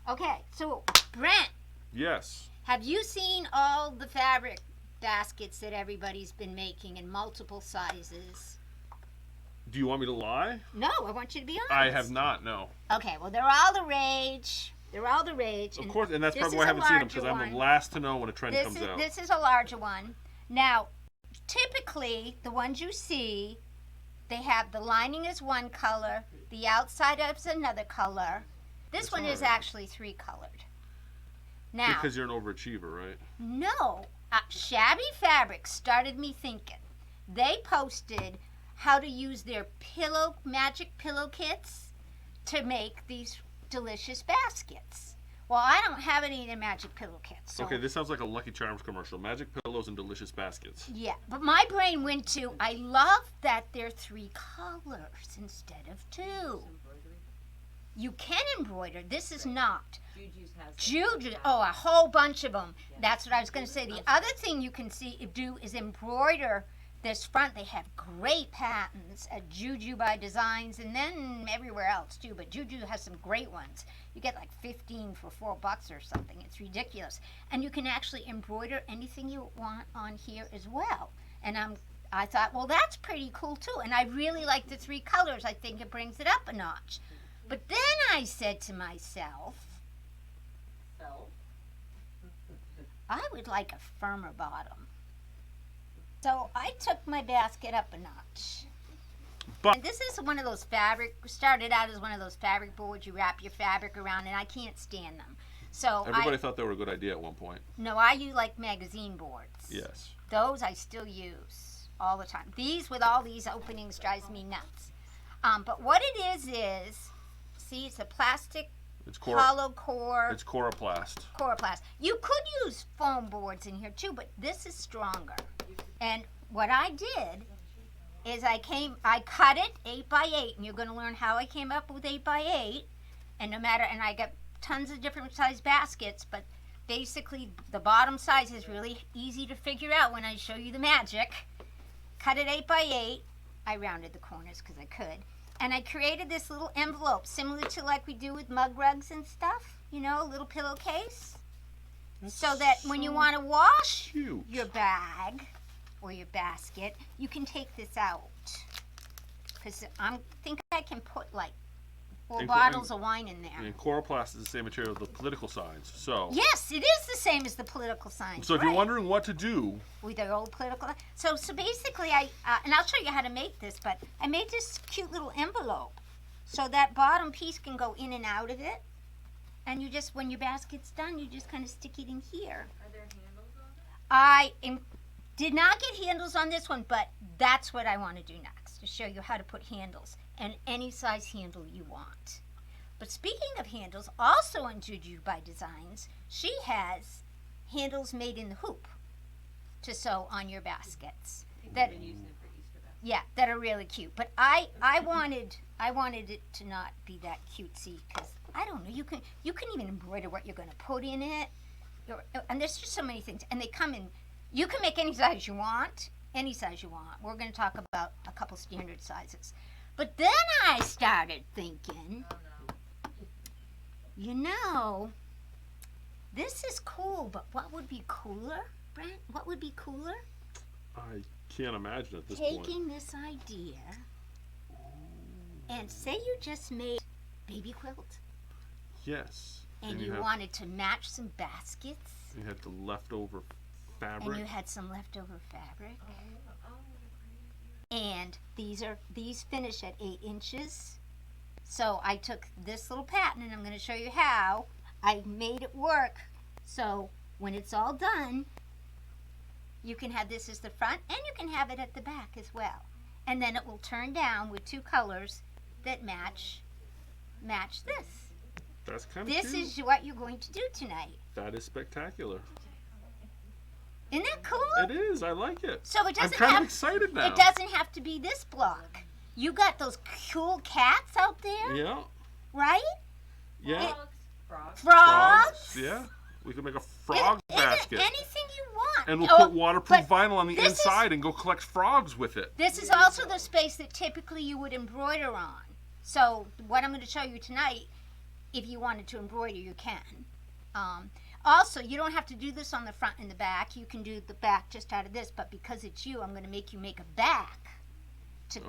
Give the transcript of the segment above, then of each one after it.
Okay, so Brent. Yes. Have you seen all the fabric baskets that everybody's been making in multiple sizes? Do you want me to lie? No, I want you to be honest. I have not, no. Okay, well, they're all the rage. They're all the rage. Of course, and that's probably why I haven't seen them, because I'm the last to know when a trend comes out. This is a larger one. Now, typically, the ones you see, they have the lining is one color, the outside is another color. This one is actually 3-colored. Now, because you're an overachiever, right? No. Shabby Fabrics started me thinking. They posted how to use their magic pillow kits to make these delicious baskets. Well, I don't have any of the magic pillow kits. So. Okay, this sounds like a Lucky Charms commercial. Magic pillows and delicious baskets. Yeah, but my brain went to, I love that they're 3 colors instead of 2. You can embroider. This is not. Juju, a whole bunch of them. Yeah. That's what I was going to say. The other thing you can do is embroider this front. They have great patterns at Juju by Designs, and then everywhere else too. But Juju has some great ones. You get like 15 for $4 or something. It's ridiculous. And you can actually embroider anything you want on here as well. And I thought, well, that's pretty cool too. And I really like the 3 colors. I think it brings it up a notch. But then I said to myself, I would like a firmer bottom. So I took my basket up a notch. And this is one of those started out as one of those fabric boards you wrap your fabric around, and I can't stand them. So everybody thought they were a good idea at one point. No, I use like magazine boards. Yes. Those I still use all the time. These with all these openings drives me nuts. But what it is, see, it's a plastic hollow core. It's Coroplast. Coroplast. You could use foam boards in here too, but this is stronger. And what I did is I cut it 8 by 8, and you're going to learn how I came up with 8 by 8. And I got tons of different size baskets, but basically the bottom size is really easy to figure out when I show you the magic. Cut it 8 by 8. I rounded the corners because I could. And I created this little envelope, similar to like we do with mug rugs and stuff, a little pillowcase. So that when you want to wash your bag or your basket, you can take this out. Because I think I can put like 4 bottles of wine in there. And Coroplast is the same material as the political signs. So yes, it is the same as the political signs. So if you're wondering what to do with the old political, so basically and I'll show you how to make this, but I made this cute little envelope so that bottom piece can go in and out of it, and you just, when your basket's done, you just kind of stick it in here. Are there handles on it? I did not get handles on this one, but that's what I want to do next, to show you how to put handles, and any size handle you want. But speaking of handles, also in Juju by Designs, she has handles made in the hoop to sew on your baskets. That are really cute. But I wanted it to not be that cutesy, because I don't know, you can even embroider what you're going to put in it, and there's just so many things, and they come in. You can make any size you want. Any size you want. We're going to talk about a couple standard sizes. But then I started thinking, this is cool, but what would be cooler, Brent? What would be cooler? I can't imagine at this point. Taking this idea and say you just made a baby quilt. Yes. And you wanted to match some baskets. You had the leftover fabric. And you had some leftover fabric. And these finish at 8 inches. So I took this little pattern, and I'm going to show you how I made it work. So when it's all done, you can have this as the front, and you can have it at the back as well. And then it will turn down with 2 colors that match this. That's kind of cute. This is what you're going to do tonight. That is spectacular. Isn't that cool? It is. I like it. So it doesn't I'm kind of excited now. It doesn't have to be this block. You got those cool cats out there? Yeah. Right? Yeah. Frogs? Yeah. We can make a frog basket. Anything you want. And we'll put waterproof vinyl on the inside and go collect frogs with it. This is also the space that typically you would embroider on. So what I'm going to show you tonight, if you wanted to embroider, you can. Also, you don't have to do this on the front and the back. You can do the back just out of this, but because it's you, I'm going to make you make a back.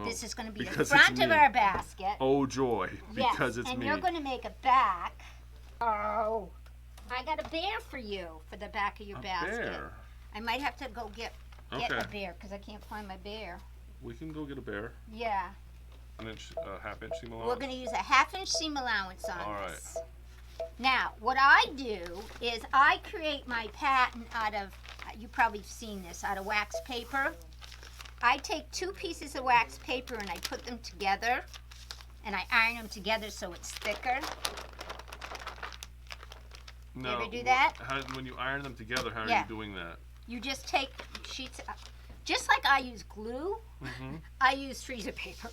This is going to be the because front it's of me. our basket. Oh joy, Yes, because it's and me. you're going to make a back. Oh, I got a bear for you for the back of your basket. Bear. I might have to go get Okay. a bear because I can't find my bear. We can go get a bear. Yeah. An inch, half-inch seam allowance. We're going to use a half-inch seam allowance on All right. this. Now, what I do is I create my pattern out of, you probably have seen this, out of wax paper. I take 2 pieces of wax paper and I put them together, and I iron them together so it's thicker. No, You ever do that? When you iron them together, how are Yeah. you doing that? You just take sheets, just like I use glue, Mm-hmm. I use freezer paper.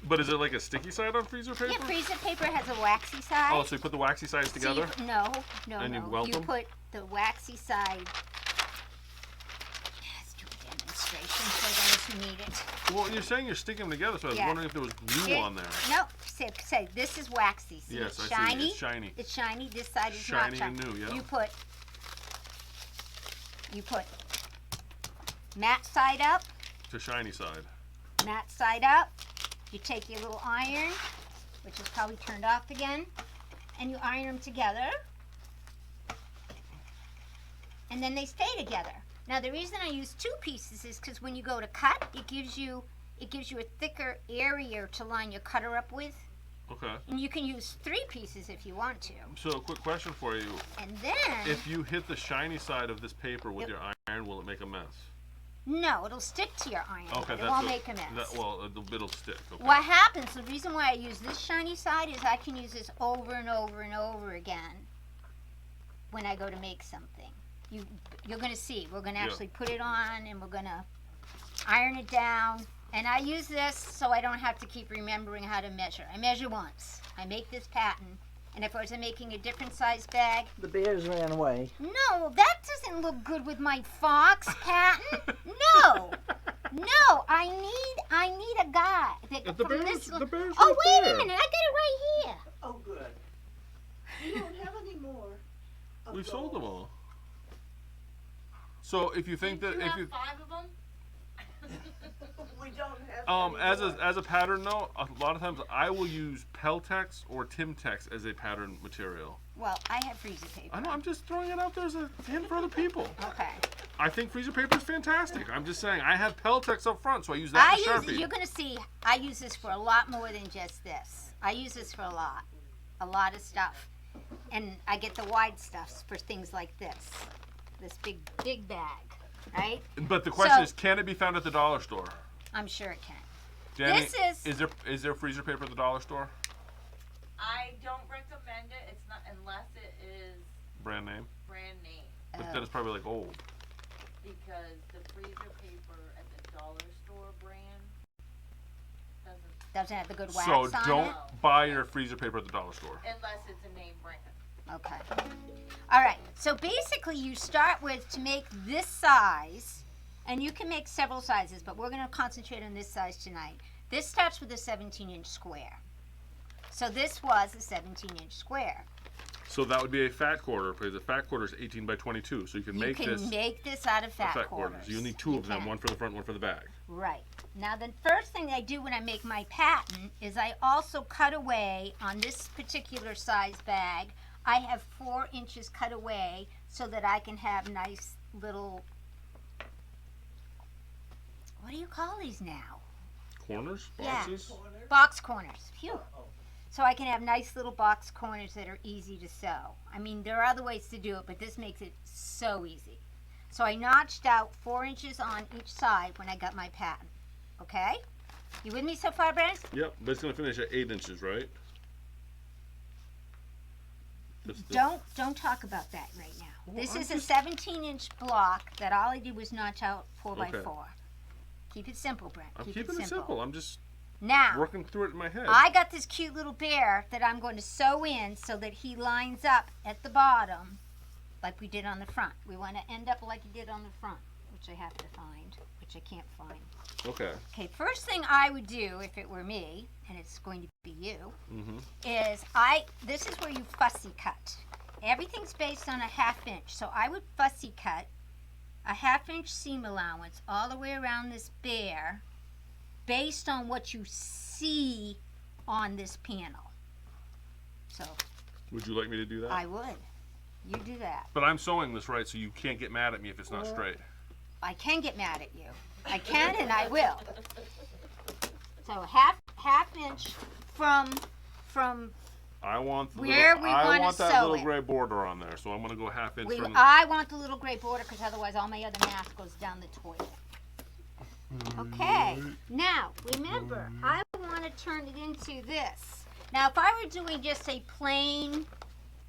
But is it like a sticky side on freezer paper? Yeah, freezer paper has a waxy side. Oh, so you put the waxy sides So together? no. And you weld You them? put the waxy side. Let's do a demonstration for those who need it. Well, you're saying you're sticking them together, so I was Yeah. wondering if there was glue on there. No, say this is waxy. See, Yes, it's I shiny. see. It's shiny. It's shiny. This side is Shiny not and shiny. new, yeah. You put matte side up, To shiny side. matte side up. You take your little iron, which is probably turned off again, and you iron them together. And then they stay together. Now the reason I use 2 pieces is because when you go to cut, it gives you a thicker area to line your cutter up with. Okay. And you can use 3 pieces if you want to. So, a quick question for you. And then, If you hit the shiny side of this paper with your iron, will it make a mess? no, it'll stick to your iron. Okay, but it won't make a mess. It'll stick. Okay. What happens, the reason why I use this shiny side is I can use this over and over and over again when I go to make something. You're going to see. We're going to Yeah. actually put it on and we're going to iron it down. And I use this so I don't have to keep remembering how to measure. I measure once. I make this pattern. And if I was making a different size bag, The bears ran away. no, that doesn't look good with my fox pattern. No, I need a guy. That, The from bear's, this, the bear's oh, right wait there. a minute, I got it right here. Oh, good. You don't have any more. of We sold them those. all. So if you think that you if have you 5 of them? We don't have as any more. a pattern though, a lot of times I will use Peltex or Timtex as a pattern material. Well, I have freezer paper. I know, I'm just throwing it out there as a hint for other people. Okay. I think freezer paper is fantastic. I'm just saying I have Peltex up front, so I use that in Sharpie. You're gonna see. I use this for a lot more than just this. I use this for a lot of stuff, and I get the wide stuffs for things like this big bag, right? But the question So- is, can it be found at the dollar store? I'm sure it can. Jenny, This is there freezer paper at the dollar store? I don't recommend it. It's not unless it is Brand name? brand name, But then it's probably like old. because the freezer paper at the dollar store brand Doesn't have the good wax So on don't it. buy your freezer paper at the dollar store. unless it's a name brand. Okay. All right. So basically, you start with to make this size, and you can make several sizes, but we're going to concentrate on this size tonight. This starts with a 17-inch square. So this was a 17-inch square. So that would be a fat quarter, because a fat quarter is 18 by 22. So you can make this make this out of a fat fat quarters. quarter. So you'll need 2 of them, can. one for the front, one for the back. Right. Now, the first thing I do when I make my pattern is I also cut away on this particular size bag. I have 4 inches cut away so that I can have nice little, what do you call these now? Corners? Yeah. Boxes? Box corners. Phew. So I can have nice little box corners that are easy to sew. I mean, there are other ways to do it, but this makes it so easy. So I notched out 4 inches on each side when I got my pattern. Okay? You with me so far, Brent? Yep, but it's going to finish at 8 inches, right? Don't talk about that right now. Well, This I'm is a just- 17-inch block that all I did was notch out 4 by Okay. 4. Keep it simple, Brent. I'm Keep keeping it simple. I'm just Now, working through it in my head. I got this cute little bear that I'm going to sew in so that he lines up at the bottom like we did on the front. We want to end up like he did on the front, which I have to find, which which I can't find. Okay. Okay, first thing I would do if it were me, and it's going to be you, Mm-hmm. is this is where you fussy cut. Everything's based on a 1/2 inch, so I would fussy cut a 1/2 inch seam allowance all the way around this bear based on what you see on this panel. So Would you like me to do that? I would. You do that. But I'm sewing this right, so you can't get mad at me if it's not straight. I can get mad at you. I can and I will. So half inch from I want the Where little, we I wanna want that sew little it. gray border on there, so I'm gonna go 1/2 inch from. I want the little gray border because otherwise all my other math goes down the toilet. Okay. Now remember, I want to turn it into this. Now if I were doing just a plain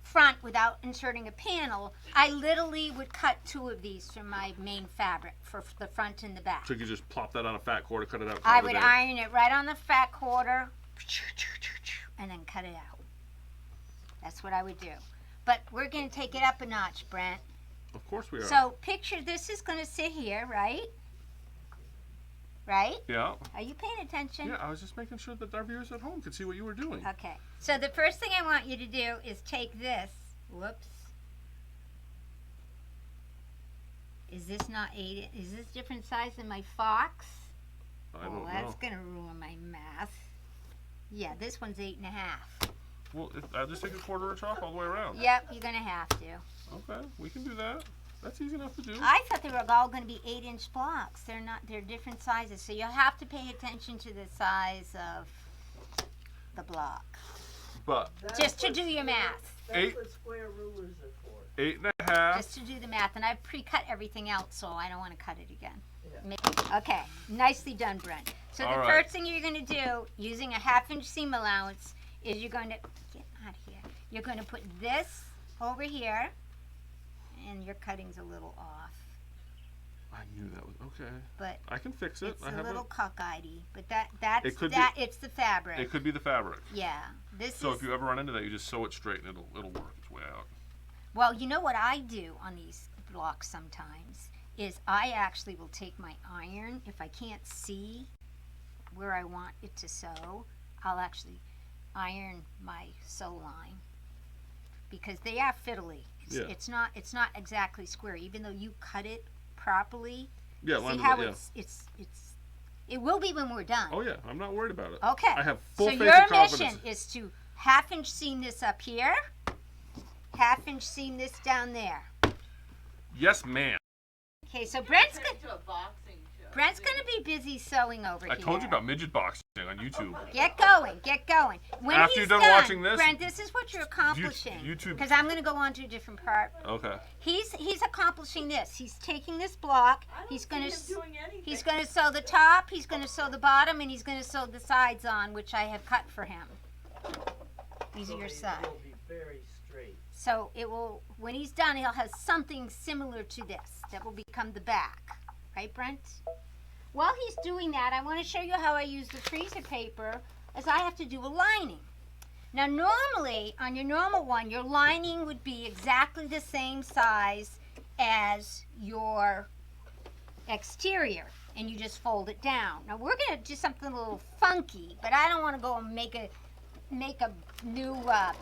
front without inserting a panel, I literally would cut 2 of these from my main fabric for the front and the back. So you could just plop that on a fat quarter, cut it out. I would iron it right on the fat quarter and then cut it out. That's what I would do. But we're going to take it up a notch, Brent. Of course we are. So picture this is going to sit here, right? Right? Yeah. Are you paying attention? Yeah, I was just making sure that our viewers at home could see what you were doing. Okay. So the first thing I want you to do is take this. Whoops. Is this not 8? Is this different size than my fox? I don't That's know. going to ruin my math. Yeah, this one's 8.5. Well, I'll just take a quarter inch off all the way around. Yep, you're going to have to. Okay, we can do that. That's easy enough to do. I thought they were all going to be 8-inch blocks. They're not. They're different sizes. So you'll have to pay attention to the size of the block. But Just to do your math. That's 8 what square rulers are for. 8.5. Just to do the math. And I've pre-cut everything else, so I don't want to cut it again. Yeah. Okay, nicely done, Brent. So the All right. first thing you're going to do, using a 1/2 inch seam allowance, is you're going to get out of here. You're going to put this over here, and your cutting's a little off, I knew that was okay. but I can fix it. it's I a have little cockeyed. But that's It could be- it's the fabric. It could be the fabric. Yeah, this So is. if you ever run into that, you just sew it straight and it'll work its way out. Well, you know what I do on these blocks sometimes is I actually will take my iron. If I can't see where I want it to sew, I'll actually iron my sew line because they are fiddly. Yeah. It's not exactly square, even though you cut it properly. Yeah, See line how yeah. it will be when we're done. Oh yeah, I'm not worried about it. Okay. I have full So faith your and confidence. mission is to 1/2 inch seam this up here, 1/2 inch seam this down there. Yes, ma'am. Okay, so Brent's Turn gonna. it into a boxing show. Brent's going to be busy sewing over I here. told you about midget boxing on YouTube. Get going, get going. When After he's you're done watching this, Brent, this is what you're accomplishing. YouTube- Because I'm going to go on to a different part. Okay. He's accomplishing this. He's taking this block. I don't He's see going him to doing anything. he's going to sew the top. He's going to sew the bottom, and he's going to sew the sides on, which I have cut for him. These are your sides. It will be very straight. So it will, when he's done, he'll have something similar to this that will become the back. Right, Brent? While he's doing that, I want to show you how I use the freezer paper, as I have to do a lining. Now, normally, on your normal one, your lining would be exactly the same size as your exterior, and you just fold it down. Now, we're going to do something a little funky, but I don't want to go and make a new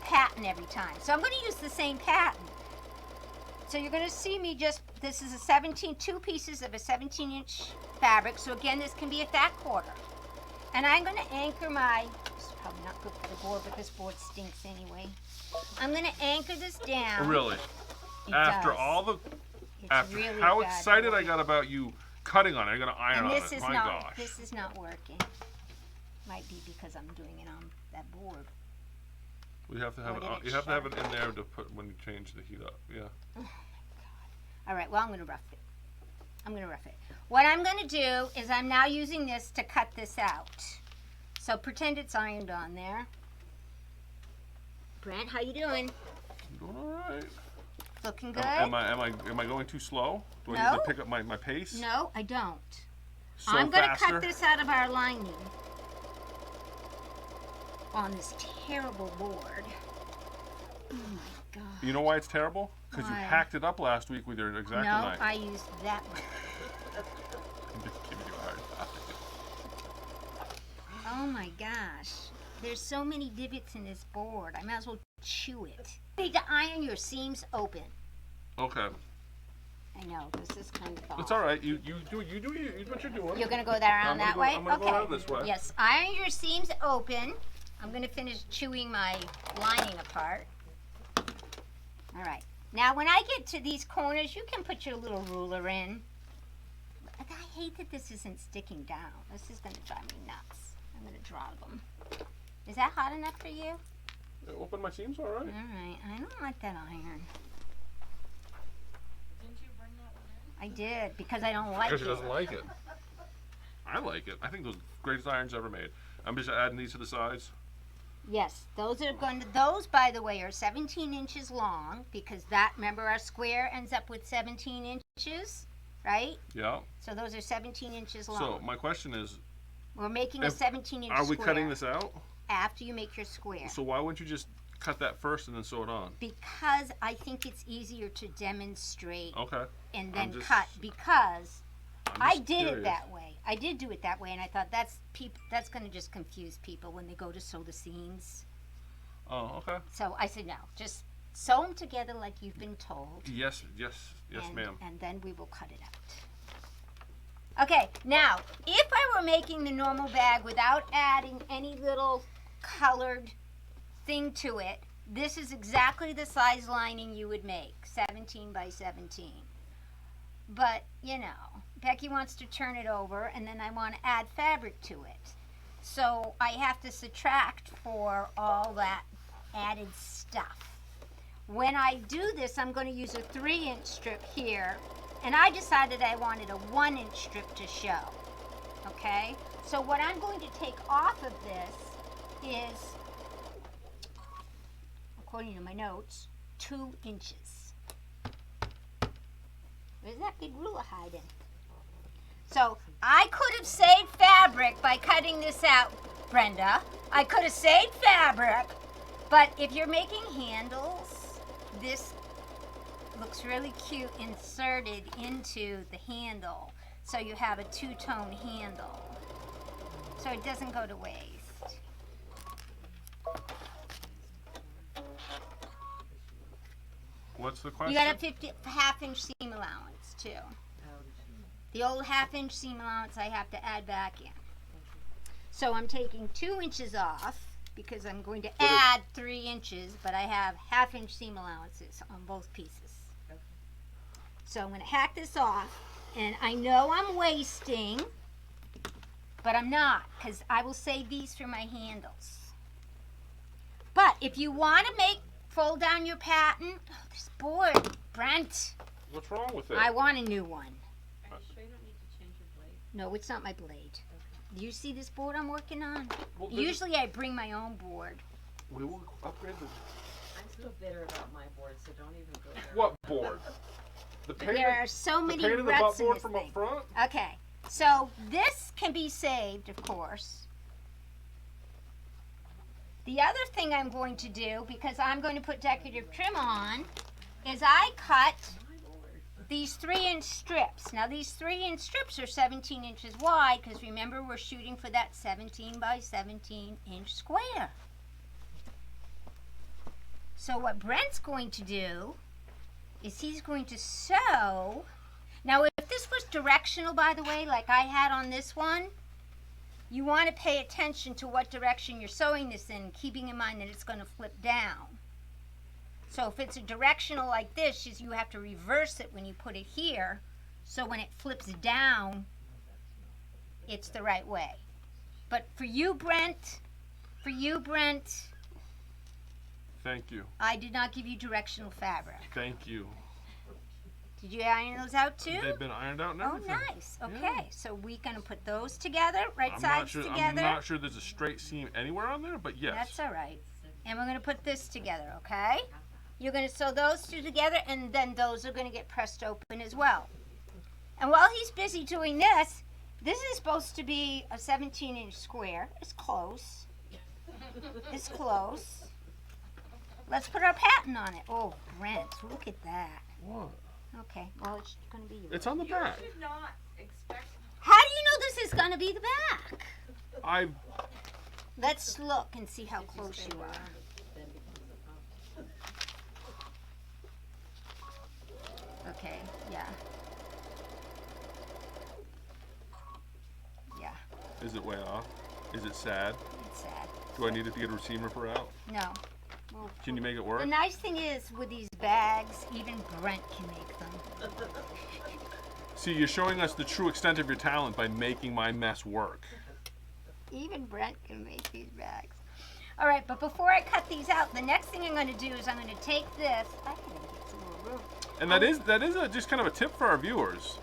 pattern every time. So I'm going to use the same pattern. So you're going to see me this is a 2 pieces of a 17-inch fabric. So again, this can be a fat quarter. And I'm going to anchor this is probably not good for the board, but this board stinks anyway. I'm going to anchor this down. Really? It After does. all the, It's after really how bad excited board. I got about you cutting on it, I'm gonna iron And on this it. is My not gosh. this is not working. Might be because I'm doing it on that board. We have to have Or it. did it You have to have show? it in there to put when you change the heat up. Yeah. All right, well, I'm going to rough it. What I'm going to do is I'm now using this to cut this out. So pretend it's ironed on there. Brent, how you doing? I'm doing all right. Looking good? Am I going too slow? Do I need No. to pick up my pace? No, I don't. So I'm going to faster? cut this out of our lining on this terrible board. Oh my God. You know why it's terrible? Because you Why? hacked it up last week with your X-Acto No, knife. I used that one. I'm just kidding. Oh my gosh. There's so many divots in this board. I might as well chew it. You need to iron your seams open. Okay. I know, this is kind of off. It's all right. You do what you're doing. You're gonna go that around that way? I'm gonna go around this way. Yes, iron your seams open. I'm gonna finish chewing my lining apart. All right. Now, when I get to these corners, you can put your little ruler in. I hate that this isn't sticking down. This is gonna drive me nuts. I'm gonna draw them. Is that hot enough for you? Open my seams, all right. All right. I don't like that iron. Didn't you bring that one in? I did because I don't like Because it. she doesn't like it. I like it. I think those greatest irons ever made. I'm just adding these to the sides. Yes, those are going to, those by the way are 17 inches long because that, remember our square ends up with 17 inches, right? Yeah. So those are 17 inches long. So my question is, We're making a 17 inch are we square cutting this out? after you make your square. So why wouldn't you just cut that first and then sew it on? Because I think it's easier to demonstrate Okay. and I'm then just- cut because I'm I just did it curious. that way. I did do it that way and I thought that's going to just confuse people when they go to sew the seams. Oh, okay. So I said no, just sew them together like you've been told. Yes, and, ma'am. And then we will cut it out. Okay, now, if I were making the normal bag without adding any little colored thing to it, this is exactly the size lining you would make, 17 by 17. But, you know, Becky wants to turn it over, and then I want to add fabric to it. So I have to subtract for all that added stuff. When I do this, I'm going to use a 3-inch strip here, and I decided I wanted a 1-inch strip to show. Okay? So what I'm going to take off of this is, according to my notes, 2 inches. Where's that big ruler hiding? So I could have saved fabric by cutting this out, Brenda. I could have saved fabric, but if you're making handles, this looks really cute inserted into the handle. So you have a 2-tone handle. So it doesn't go to waste. What's the question? You got a half-inch seam allowance too. The old half-inch seam allowance I have to add back in. So I'm taking 2 inches off because I'm going to add 3 inches, but I have half-inch seam allowances on both pieces. So I'm going to hack this off, and I know I'm wasting, but I'm not because I will save these for my handles. But if you want to fold down your pattern, oh, this board, Brent, What's wrong with it? I want a new one. Are you sure you don't need to change your blade? No, it's not my blade. Do you see this board I'm working on? Well, this is- Usually I bring my own board. We will upgrade the. I'm still bitter about my board, so don't even go there. What board? The paint. There are so The many paint of the ruts in buttboard this from thing. up front. Okay, so this can be saved, of course. The other thing I'm going to do, because I'm going to put decorative trim on, is I cut these 3-inch strips. Now these 3-inch strips are 17 inches wide, because remember we're shooting for that 17 by 17 inch square. So what Brent's going to do is he's going to sew. Now if this was directional, by the way, like I had on this one, you want to pay attention to what direction you're sewing this in, keeping in mind that it's going to flip down. So if it's a directional like this, you have to reverse it when you put it here, so when it flips down, it's the right way. But for you, Brent, Thank you. I did not give you directional fabric. Thank you. Did you iron those out too? They've been ironed out and Oh, everything. nice. Okay, Yeah. so we're going to put those together, right I'm sides not sure. together. I'm not sure there's a straight seam anywhere on there, but yes. That's all right. And we're going to put this together, okay? You're going to sew those two together, and then those are going to get pressed open as well. And while he's busy doing this, this is supposed to be a 17-inch square. It's close. It's close. Let's put our pattern on it. Oh, Brent, look at that. What? Okay, well, it's going to be yours. It's on the You back. should not expect. How do you know this is going to be the back? I Let's look and see how close you are. Okay, yeah. Yeah, Is it way off? Is it sad? it's sad. Do I need it to get a seam ripper out? No. Can you make it The work? nice thing is, with these bags, even Brent can make them. See, you're showing us the true extent of your talent by making my mess work. Even Brent can make these bags. All right, but before I cut these out, the next thing I'm going to do is I'm going to take this. I gotta get some more room. And that is just kind of a tip for our viewers.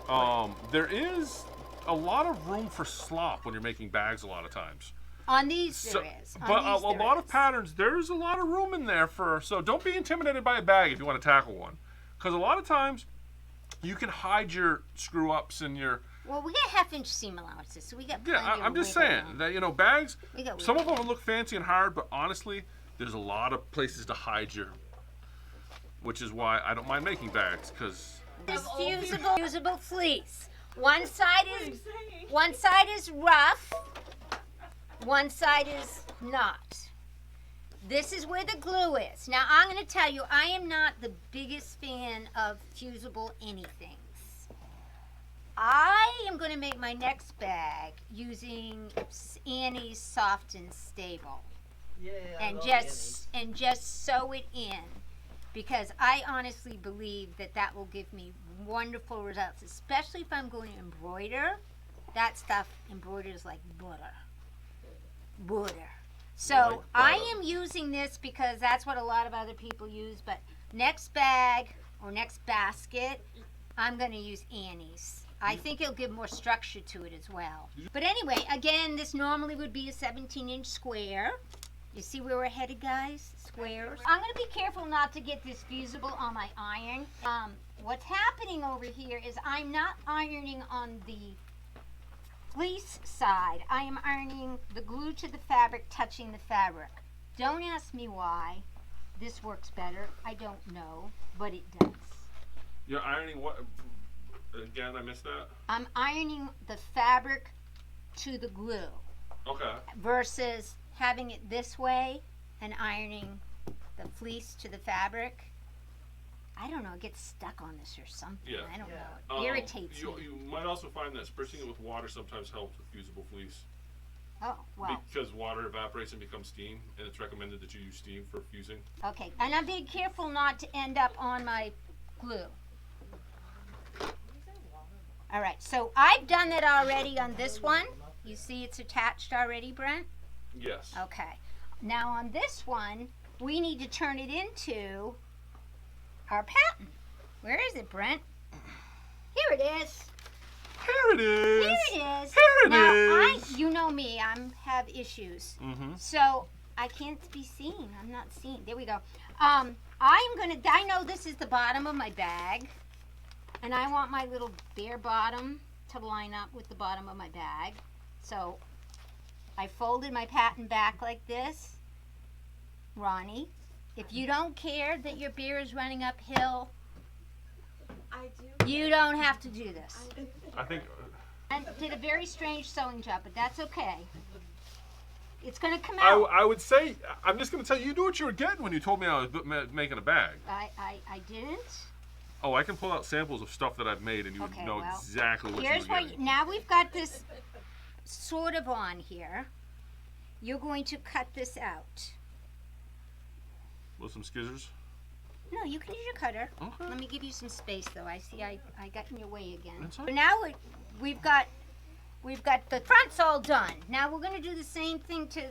There is a lot of room for slop when you're making bags a lot of times. On these there is. On But these a there lot of is. patterns, there's a lot of room in there so don't be intimidated by a bag if you want to tackle one. Because a lot of times you can hide your screw ups and your, Well, we got half-inch seam allowances, so we got plenty yeah, of I'm just wiggle saying room. that, bags, We got some of wiggle them look fancy and hard, but honestly, there's a lot of places to hide your, which is why I don't mind making bags, because This fusible fleece. One side is rough, one side is not. This is where the glue is. Now I'm going to tell you, I am not the biggest fan of fusible anythings. I am going to make my next bag using Annie's Soft and Stable, Yeah, and just sew it in, because I honestly believe that will give me wonderful results, especially if I'm going to embroider. That stuff embroiders like butter. So Like butter. I am using this because that's what a lot of other people use, but next bag or next basket, I'm going to use Annie's. I think it'll give more structure to it as well. But anyway, again, this normally would be a 17-inch square. You see where we're headed, guys? Squares. I'm going to be careful not to get this fusible on my iron. What's happening over here is I'm not ironing on the fleece side. I am ironing the glue to the fabric, touching the fabric. Don't ask me why this works better. I don't know, but it does. you're ironing what? Again, I missed that. I'm ironing the fabric to the glue Okay. versus having it this way and ironing the fleece to the fabric. I don't know, it gets stuck on this or something. Yeah. I don't know. It irritates me. You might also find that spritzing it with water sometimes helps with fusible fleece. Oh, well, Because water evaporates and becomes steam, and it's recommended that you use steam for fusing. okay. And I'm being careful not to end up on my glue. All right, so I've done that already on this one. You see it's attached already, Brent? Yes. Okay. Now on this one, we need to turn it into our pattern. Where is it, Brent? Here it is. Here it is. Here it is. Here it now, is. you know me, I have issues. Mm-hmm. So I can't be seen. I'm not seen. There we go. I know this is the bottom of my bag, and I want my little bare bottom to line up with the bottom of my bag. So I folded my pattern back like this. Ronnie, if you don't care that your beer is running uphill, I do. you don't have to do this. I think. And did a very strange sewing job, but that's okay. It's gonna come out. I would say, I'm just going to tell you, you knew what you were getting when you told me I was making a bag. I didn't. Oh, I can pull out samples of stuff that I've made, and you would Okay, know well, exactly what Here's you were what. getting. Now we've got this sort of on here. You're going to cut this out. With some skizzers. No, you can use your cutter. Okay. Let me give you some space, though. I see I got in your way again. That's all But now we've got the fronts all done. Now we're going to do the same thing to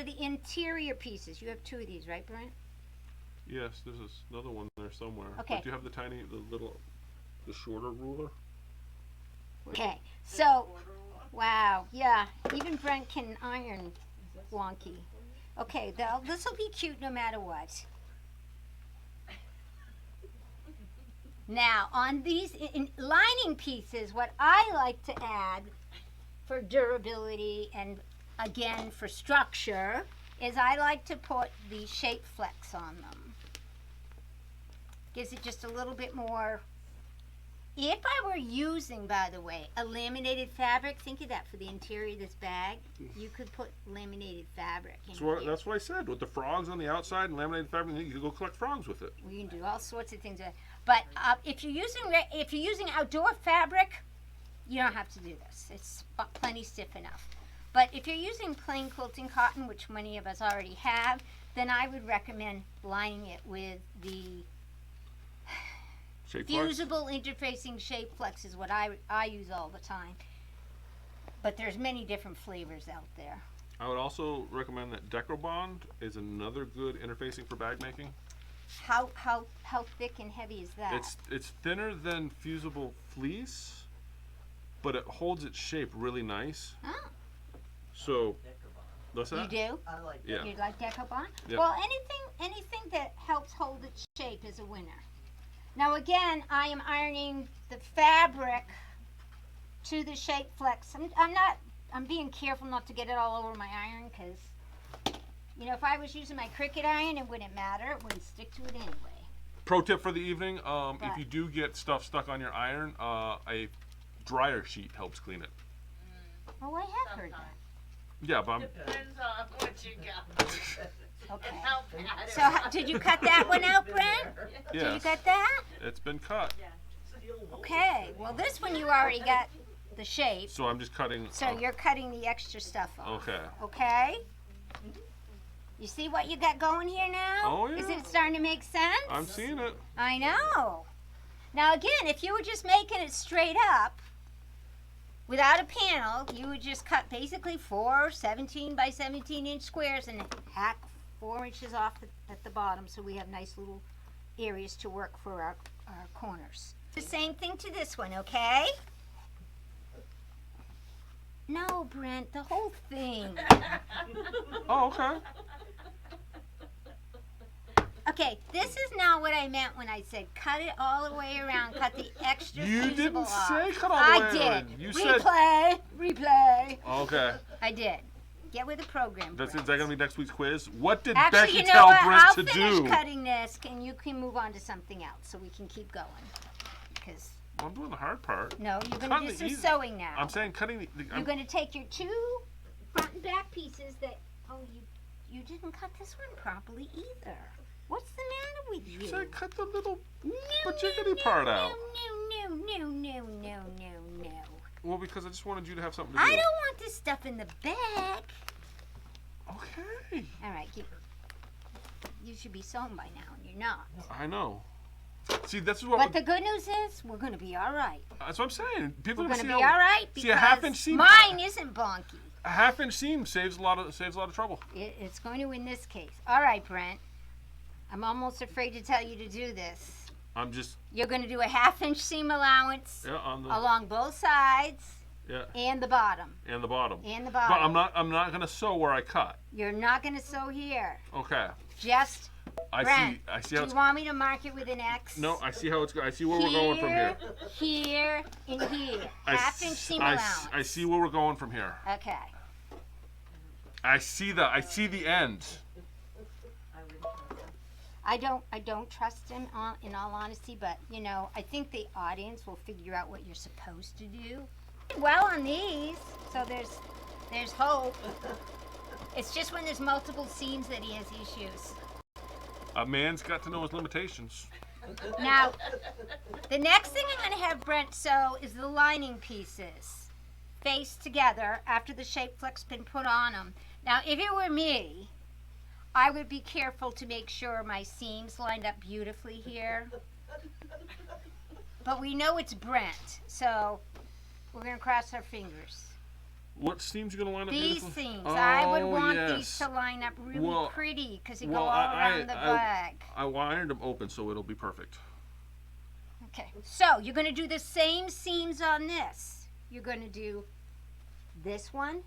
the interior pieces. You have two of these, right, Brent? Yes, there's another one there somewhere. Okay. But do you have the shorter ruler? Okay. So, wow, yeah. Even Brent can iron wonky. Okay, this will be cute no matter what. Now, on these lining pieces, what I like to add for durability and, again, for structure, is I like to put the shape flex on them. Gives it just a little bit more If I were using, by the way, a laminated fabric, think of that for the interior of this bag. You could put laminated fabric in here. That's what I said. With the frogs on the outside and laminated fabric, you can go collect frogs with it. We can do all sorts of things with it. But if you're using outdoor fabric, you don't have to do this. It's plenty stiff enough. But if you're using plain quilting cotton, which many of us already have, then I would recommend lining it with the Shape flex? fusible interfacing shape flex is what I use all the time. But there's many different flavors out there. I would also recommend that Decrobond is another good interfacing for bag making. How thick and heavy is that? It's thinner than fusible fleece, but it holds its shape really nice. Oh, So, what's you that? do? I like Yeah. You like Decobond? Yep. Well, anything that helps hold its shape is a winner. Now again, I am ironing the fabric to the shape flex. I'm being careful not to get it all over my iron because, you know, if I was using my Cricut iron, it wouldn't matter. It wouldn't stick to it anyway. Pro tip for the evening: if you do get stuff stuck on your iron, a dryer sheet helps clean it. Oh, I have heard that. Yeah, but Depends on what you got. Okay. And how bad it So did you cut that one out, Brent? Did you yes, cut that? it's been cut. Okay. Well, this one you already got the shape. So I'm just cutting. So you're cutting the extra stuff off. Okay. Okay? You see what you got going here now? Oh, Is yeah. it starting to make sense? I'm seeing it. I know. Now again, if you were just making it straight up, without a panel, you would just cut basically 4 17 by 17 inch squares and hack 4 inches off at the bottom so we have nice little areas to work for our corners. The same thing to this one, okay? No, Brent, the whole thing. Oh, okay. Okay, this is not what I meant when I said cut it all the way around, cut the extra You fusible didn't off. say cut all the I way did. around. You said. Replay. Okay. I did. Get with the program. Is Brent. that gonna be next week's quiz? What did Actually, Becky you know tell what? Brent I'll to finish do? cutting this, and you can move on to something else, so we can keep going. Because I'm doing the hard part. no, you're going Cutting to do the some easy- sewing now. I'm saying cutting the. You're going to take your 2 front and back pieces that. Oh, you didn't cut this one properly either. What's the matter with you? You said cut the little No, jiggity part out. No. Well, because I just wanted you to have something to I do. don't want this stuff in the bag. Okay. All right, you should be sewn by now, and you're not. I know. See, this is what. But the good news is, we're going to be all right. That's what I'm saying. People We're are going to see be how all right see a half-inch because seam. mine isn't bonky. a half-inch seam saves a lot of trouble. It's going to in this case. All right, Brent. I'm almost afraid to tell you to do this. I'm just You're going to do a 1/2 inch seam allowance on the along both sides and the bottom. and the bottom. And the But bottom. I'm not gonna sew where I cut. You're not going to sew here. Okay. Just, I see do how you it's. want me to mark it with an X? No, I see how it's. I see where we're going from here. Here, and here. I 1/2 inch s- seam I allowance. s- I see where we're going from here. Okay. I see the end. I don't trust him in all honesty, but you know, I think the audience will figure out what you're supposed to do. Well on these, so there's hope. It's just when there's multiple seams that he has issues. A man's got to know his limitations. Now, the next thing I'm going to have Brent sew is the lining pieces faced together after the shape flex been put on them. Now, if it were me, I would be careful to make sure my seams lined up beautifully here. But we know it's Brent, so we're going to cross our fingers. What seams are gonna line up These beautifully? seams, I would Oh, want yes. these to line up really Well- pretty because they well, go all around the I- bag. I ironed them open, so it'll be perfect. Okay, so you're going to do the same seams on this. You're going to do this one,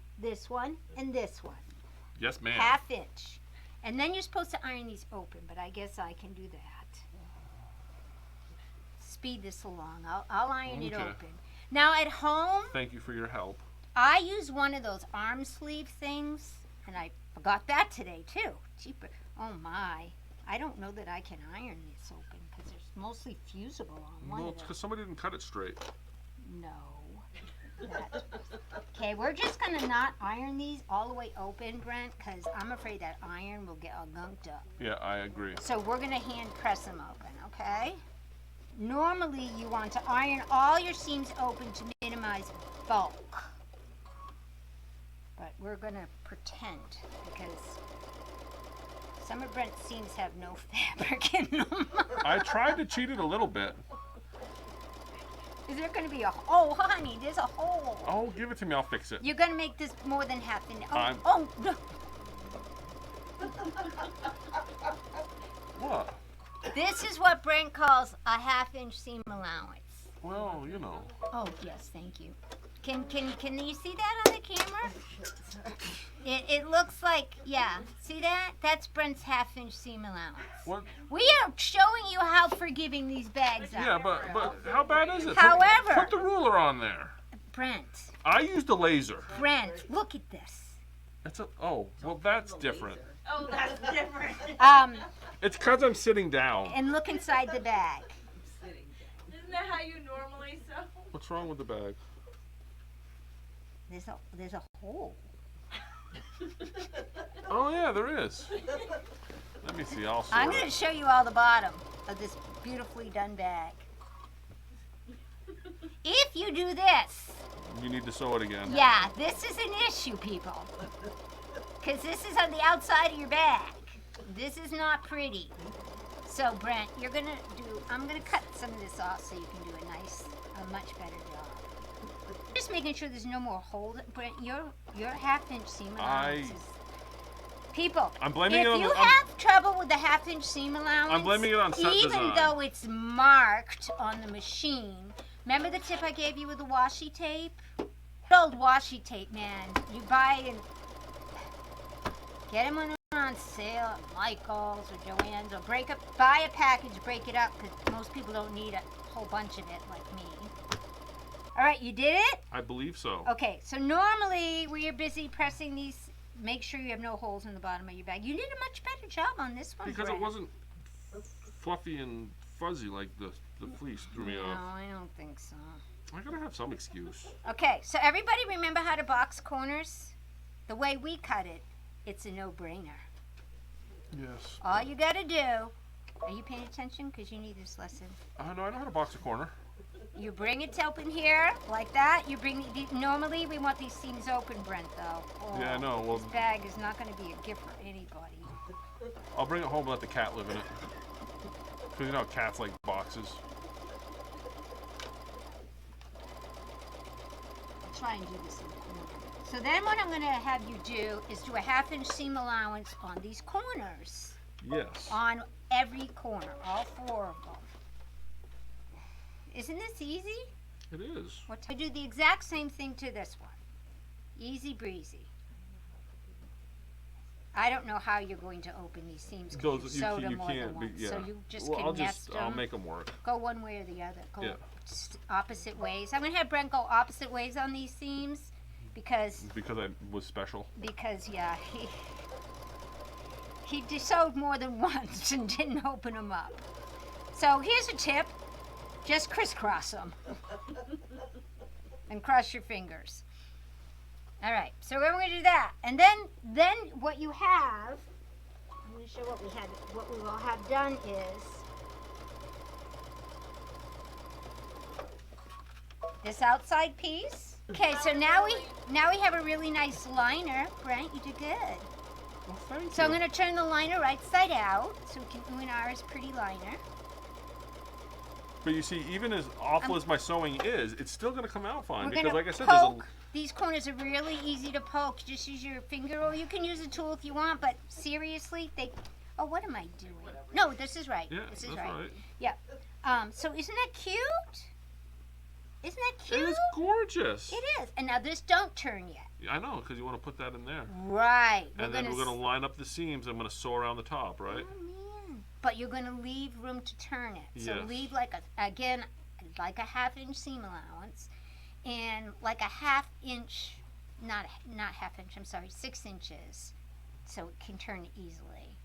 and this one. Yes, ma'am. 1/2 inch. And then you're supposed to iron these open, but I guess I can do that. Speed this along. I'll iron it Okay. open. Now at home, Thank you for your help. I use one of those arm sleeve things, and I forgot that today too. Cheaper. Oh my. I don't know that I can iron this open because it's mostly fusible on one Well, of it's them. because somebody didn't cut it straight. No. Okay, we're just gonna not iron these all the way open, Brent, because I'm afraid that iron will get all gunked up. Yeah, I agree. So we're gonna hand press them open, okay? Normally you want to iron all your seams open to minimize bulk. But we're gonna pretend because some of Brent's seams have no fabric in them. I tried to cheat it a little bit. Is there gonna be a, oh honey, there's a hole. Oh, give it to me. I'll fix it. You're gonna make this more than half an, I'm- oh no. What? This is what Brent calls a half-inch seam allowance. Well, you know. Oh yes, thank you. Can you see that on the camera? It looks like, yeah. See that? That's Brent's half-inch seam allowance. What? We are showing you how forgiving these bags are. Yeah, but how bad is it? However- Put the ruler on there. Brent, I used a laser. Brent, look at this. That's a. Oh, well, that's different. Oh, that's different. It's because I'm sitting down. And look inside the bag. Isn't that how you normally sew? What's wrong with the bag? There's a hole. Oh yeah, there is. Let me see. I'll I'm sort going to it. show you all the bottom of this beautifully done bag. If you do this, You need to sew it again. yeah, this is an issue, people. Because this is on the outside of your bag. This is not pretty. So, Brent, you're going to do, I'm going to cut some of this off so you can do a much better job. Just making sure there's no more holes. Brent, your half-inch seam allowance is... People, I'm blaming it if on you the- have trouble with the half-inch seam allowance, I'm blaming it on set even design. though it's marked on the machine. Remember the tip I gave you with the washi tape? Old washi tape, man. You buy and get them when they're on sale at Michael's or Joann's, or buy a package, break it up, because most people don't need a whole bunch of it like me. All right, you did it? I believe so. Okay, so normally when you're busy pressing these, make sure you have no holes in the bottom of your bag. You did a much better job on this one, Because Brent. it wasn't fluffy and fuzzy like the fleece threw me No, off. I don't think so. I gotta have some excuse. Okay, so everybody remember how to box corners? The way we cut it, it's a no-brainer. Yes. All you gotta do, are you paying attention? Because you need this lesson. No, I know how to box a corner. You bring it open here, like that. You bring, normally we want these seams open, Brent, though. Oh, Yeah, I know. Well, this bag is not gonna be a gift for anybody. I'll bring it home and let the cat live in it. Because you know how cats like boxes. I'll try and do this in the corner. So then what I'm gonna have you do is do a half-inch seam allowance on these corners. Yes. On every corner, all 4 of them. Isn't this easy? It is. I do the exact same thing to this one. Easy breezy. I don't know how you're going to open these seams because Those you sewed you them more than can't. once. Yeah. So you just well, can I'll nest them. I'll make them work. Go one way or the other. Go Yeah. opposite ways. I'm gonna have Brent go opposite ways on these seams because Because I was special. yeah, he sewed more than once and didn't open them up. So here's a tip: just crisscross them and cross your fingers. All right, so we're going to do that, and then what you have, I'm going to show what we will have done is this outside piece. Okay, so now we have a really nice liner. Brent, you did good. Well, thank So I'm you. going to turn the liner right side out so we can ruin ours pretty liner. But you see, even as awful as my sewing is, it's still going to come out fine. We're Because, gonna like I said, poke. These corners are really easy to poke. Just use your finger, or you can use a tool if you want. But seriously, oh, what am I doing? No, this is right. Yeah, this is that's right. right. Yeah. So isn't that cute? Isn't that It cute? is gorgeous. It is. And now this don't turn yet. I know, because you want to put that in there. Right. And then we're going to line up the seams. I'm going to sew around the top, right? Oh man. But you're going to leave room to turn it. So Yes. leave like a half-inch seam allowance, and like a half-inch, not half-inch. I'm sorry, 6 inches, so it can turn easily.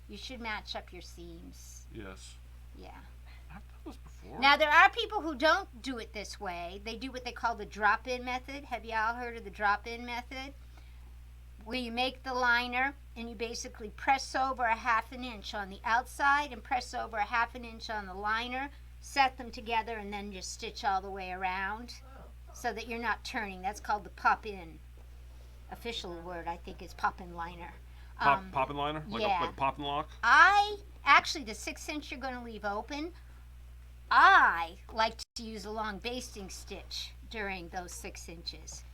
You should match up your seams. Yes. Yeah. I've done this before. Now there are people who don't do it this way. They do what they call the drop-in method. Have you all heard of the drop-in method? Where you make the liner and you basically press over a 1/2 inch on the outside and press over a 1/2 inch on the liner, set them together, and then just stitch all the way around so that you're not turning. That's called the pop-in. Official word, I think, is pop-in liner. Poppin' liner? Like yeah. a poppin' lock? Actually, the 6 inch you're going to leave open, I like to use a long basting stitch during those 6 inches.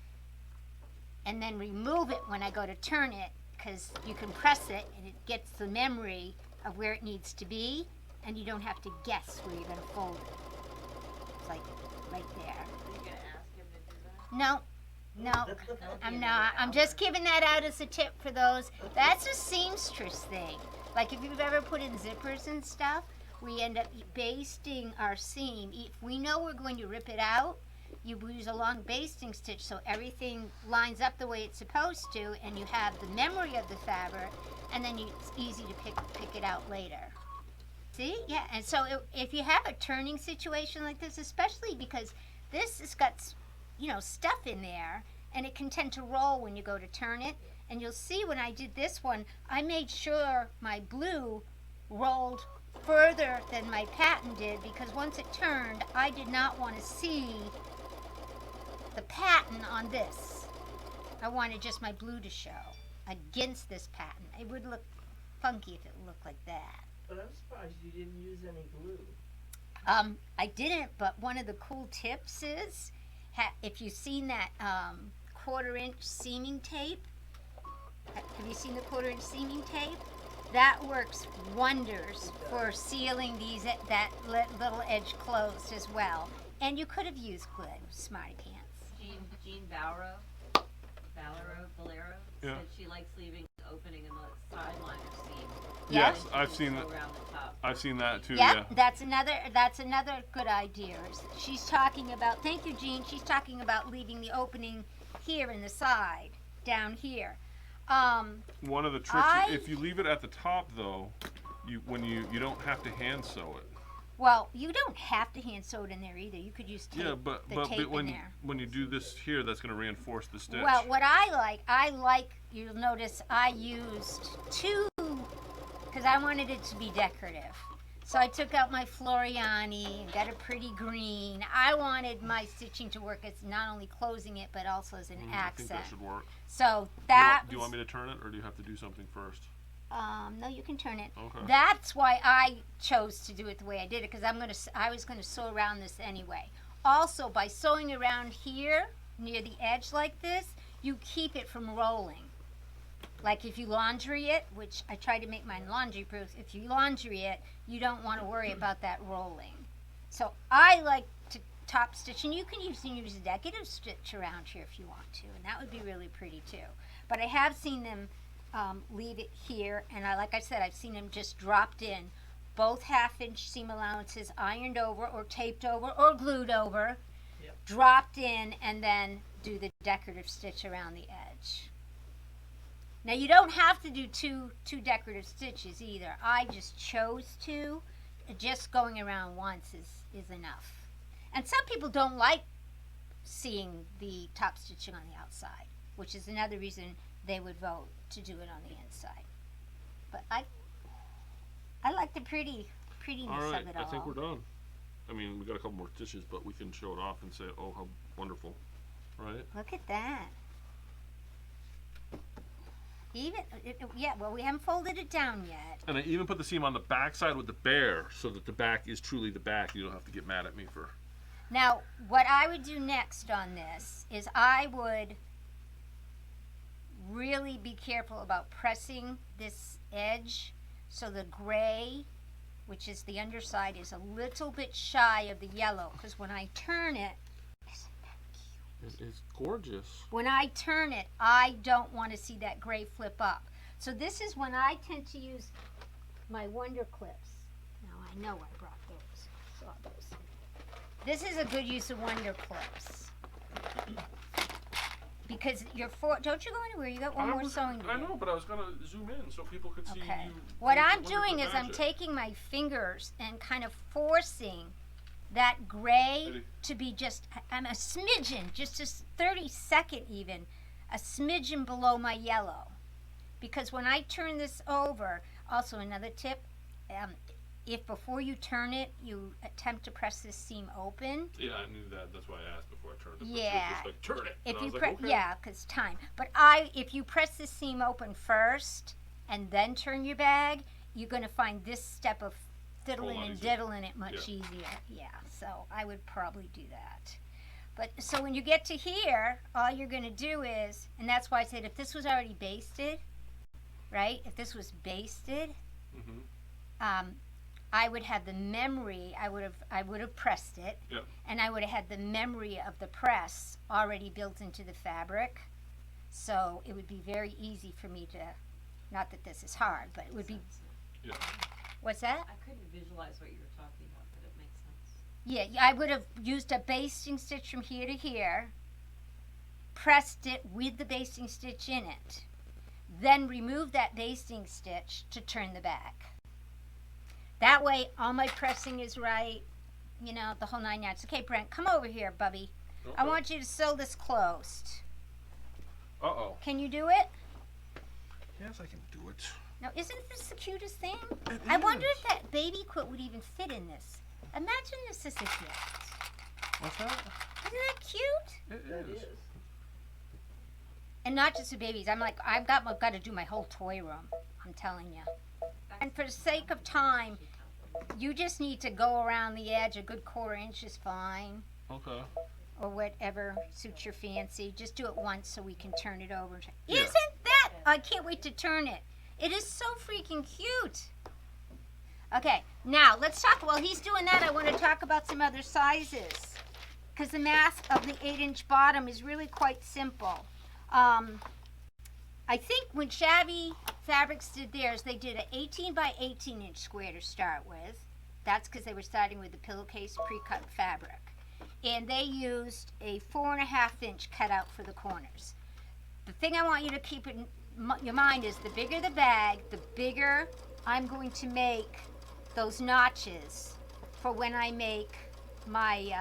And then remove it when I go to turn it, because you can press it and it gets the memory of where it needs to be, and you don't have to guess where you're going to fold it. It's like right there. Are you gonna ask him to do that? No, I'm not. I'm just giving that out as a tip for those. That's a seamstress thing. Like if you've ever put in zippers and stuff, we end up basting our seam. If we know we're going to rip it out, you use a long basting stitch so everything lines up the way it's supposed to, and you have the memory of the fabric, and then it's easy to pick it out later. See? Yeah, and so if you have a turning situation like this, especially because this has got, stuff in there, and it can tend to roll when you go to turn it, and you'll see when I did this one, I made sure my blue rolled further than my pattern did, because once it turned, I did not want to see the pattern on this. I wanted just my blue to show against this pattern. It would look funky if it looked like that. But I'm surprised you didn't use any glue. I didn't, but one of the cool tips is, if you've seen that 1/4 inch seaming tape, have you seen the 1/4 inch seaming tape? That works wonders for sealing that little edge closed as well. And you could have used glue, smarty pants. Jean Valero, Yeah. said she likes leaving opening in the side line of seam. Yeah. Yes, I've seen that. Around the top. I've seen that too. Yep, Yeah. that's another good idea. She's talking about, thank you, Jean. She's talking about leaving the opening here in the side, down here. One of the tricks, if you leave it at the top though, you don't have to hand sew it. Well, you don't have to hand sew it in there either. You could use tape, Yeah, but tape in when there. when you do this here, that's going to reinforce the stitch. Well, what I like, you'll notice I used 2, because I wanted it to be decorative. So I took out my Floriani and got a pretty green. I wanted my stitching to work as not only closing it, but also as an I think accent. that should work. So that Do you want me to turn it, or do you have to do something first? no, you can turn it. Okay. That's why I chose to do it the way I did it, because I was going to sew around this anyway. Also, by sewing around here near the edge like this, you keep it from rolling. Like if you laundry it, which I try to make mine laundry proof, if you laundry it, you don't want to worry about that rolling. So I like to top stitch, and you can use a decorative stitch around here if you want to, and that would be really pretty too. But I have seen them leave it here, and like I said, I've seen them just dropped in. Both 1/2 inch seam allowances ironed over or taped over or glued over, dropped in, and then do the decorative stitch around the edge. Now you don't have to do two decorative stitches either. I just chose to. Just going around once is enough. And some people don't like seeing the top stitching on the outside, which is another reason they would vote to do it on the inside. But I like the prettiness All right, of it all. I think we're done. I mean, we got a couple more stitches, but we can show it off and say, "Oh, how wonderful!" Right? Look at that. Well, we haven't folded it down yet. And I even put the seam on the back side with the bear, so that the back is truly the back. You don't have to get mad at me for. Now, what I would do next on this is I would really be careful about pressing this edge so the gray, which is the underside, is a little bit shy of the yellow, because when I turn it, It is gorgeous. when I turn it, I don't want to see that gray flip up. So this is when I tend to use my Wonder Clips. Now I know I brought those. Saw those. This is a good use of Wonder Clips. because don't you go anywhere? You got one more sewing to do. I know, but I was gonna zoom in so people could see Okay. you. What do I'm the doing wonderful is I'm magic. taking my fingers and kind of forcing that gray Eddie. to be I'm a smidgen, just a 30-second even, a smidgen below my yellow. Because when I turn this over, also another tip, if before you turn it, you attempt to press this seam open. Yeah, I knew that. That's why I asked before I turned it. Yeah. Just like turn it. If And I you was press, like, okay. yeah, because time. But if you press the seam open first and then turn your bag, you're going to find this step of fiddling and easier. diddling it much easier. Yeah, so I would probably do that. But so when you get to here, all you're going to do is, and that's why I said if this was already basted, right? If this was basted, Mm-hmm. I would have the memory. I would have pressed it, Yep. and I would have had the memory of the press already built into the fabric. So it would be very easy for me to, not that this is hard, but it would be. Yeah. What's that? I couldn't visualize what you were talking about, but it makes sense. Yeah, I would have used a basting stitch from here to here, pressed it with the basting stitch in it, then remove that basting stitch to turn the back. That way, all my pressing is right, the whole 9 yards. Okay, Brent, come over here, Bubby. I Okay. want you to sew this closed. Uh-oh. Can you do it? Yes, I can do it. Now, isn't this the cutest thing? It I wonder is. if that baby quilt would even fit in this. Imagine this as a gift. What's that? Isn't that cute? It That is. is. And not just the babies. I've got to do my whole toy room. I'm telling you. And for the sake of time, you just need to go around the edge. A good 1/4 inch is fine, Okay. or whatever suits your fancy. Just do it once so we can turn it over. Yeah. Isn't that? I can't wait to turn it. It is so freaking cute. Okay, now let's talk. While he's doing that, I want to talk about some other sizes, because the math of the 8-inch bottom is really quite simple. I think when Shabby Fabrics did theirs, they did an 18 by 18 inch square to start with. That's because they were starting with the pillowcase pre-cut fabric. And they used a 4.5 inch cutout for the corners. The thing I want you to keep in your mind is the bigger the bag, the bigger I'm going to make those notches for when I make my,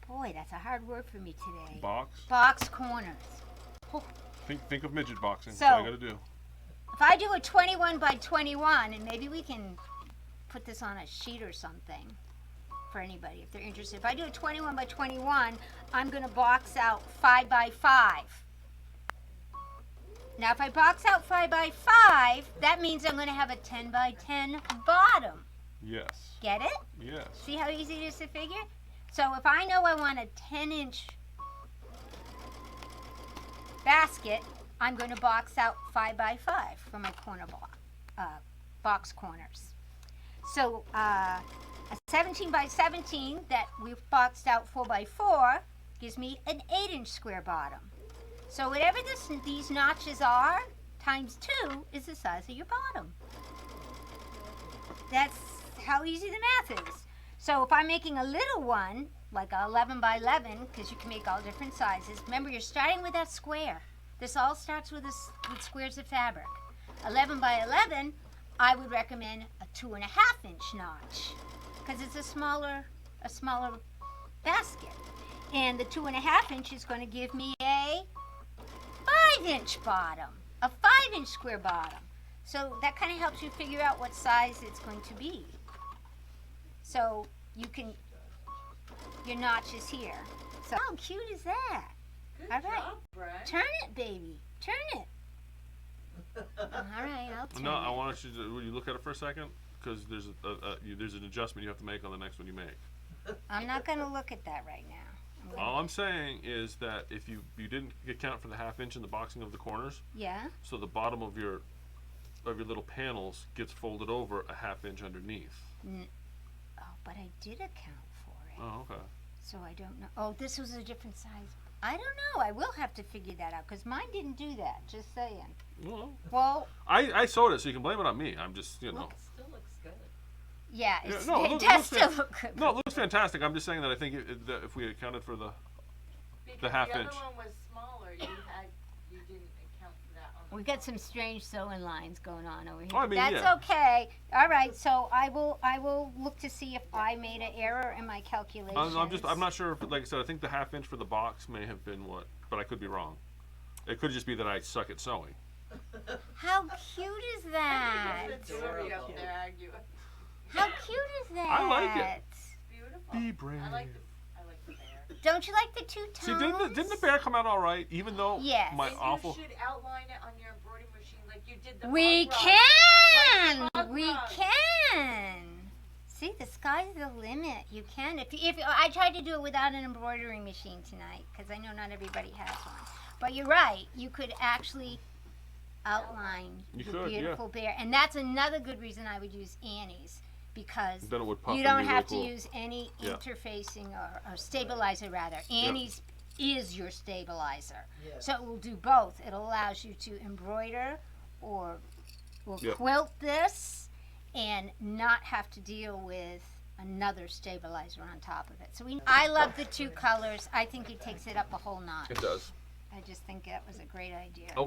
boy, that's a hard word for me today. Box corners. Think of midget boxing. So- That's all I gotta do. If I do a 21 by 21, and maybe we can put this on a sheet or something for anybody if they're interested. If I do a 21 by 21, I'm going to box out 5 by 5. Now, if I box out 5 by 5, that means I'm going to have a 10 by 10 bottom. Yes. Get it? Yes. See how easy it is to figure? So if I know I want a 10-inch basket, I'm going to box out 5 by 5 for my corner box corners. So a 17 by 17 that we've boxed out 4 by 4 gives me an 8-inch square bottom. So whatever these notches are, times 2 is the size of your bottom. That's how easy the math is. So if I'm making a little one, like a 11 by 11, because you can make all different sizes, remember you're starting with that square. This all starts with squares of fabric. 11 by 11, I would recommend a 2.5 inch notch, because it's a smaller basket. And the 2.5 inch is going to give me a 5-inch bottom, a 5-inch square bottom. So that kind of helps you figure out what size it's going to be. So you can, your notch is here. So how cute is that? Good All right. job, Brent. Turn it, baby. Turn it. All right, I'll turn No, it. I want you to. Will you look at it for a second? Because there's there's an adjustment you have to make on the next one you make. I'm not going to look at that right now. All I'm saying is that if you didn't account for the 1/2 inch in the boxing of the corners, Yeah? so the bottom of your little panels gets folded over a 1/2 inch underneath. Oh, but I did account for it. Oh, okay. So I don't know. Oh, this was a different size. I don't know. I will have to figure that out because mine didn't do that. Just saying. Well, I sewed it, so you can blame it on me. I'm just, It still looks good. yeah, Yeah, it's, no, it look- does looks still fan- look good. No, it looks fantastic. I'm just saying that I think that if we accounted for the Because half the other inch. one was smaller. You had We got some strange sewing lines going on over here. Oh, I mean, That's yeah. okay. All right, so I will look to see if I made an error in my calculations. I'm not sure if, like I said, I think the 1/2 inch for the box may have been what, but I could be wrong. It could just be that I suck at sewing. How cute is that? The two of you up there arguing. How cute is that? I like it. Beautiful. Be brave. I like the bear. Don't you like the two tones? See, didn't the bear come out all right? Even though Yes. my And awful. you should outline it on your embroidery machine like you did the We rug. can. Like the rug We rug. can. See, the sky's the limit. You can. If I tried to do it without an embroidery machine tonight, because I know not everybody has one. But you're right. You could actually outline You the could, yeah. beautiful bear, and that's another good reason I would use Annie's, because Then it would puff you and don't be have really to cool. use any Yeah. interfacing or stabilizer rather. Annie's is your stabilizer. Yes. So it will do both. It allows you to embroider or Yep. quilt this and not have to deal with another stabilizer on top of it. So I love the two colors. I think it takes it up a whole notch. It does. I just think that was a great idea. Oh.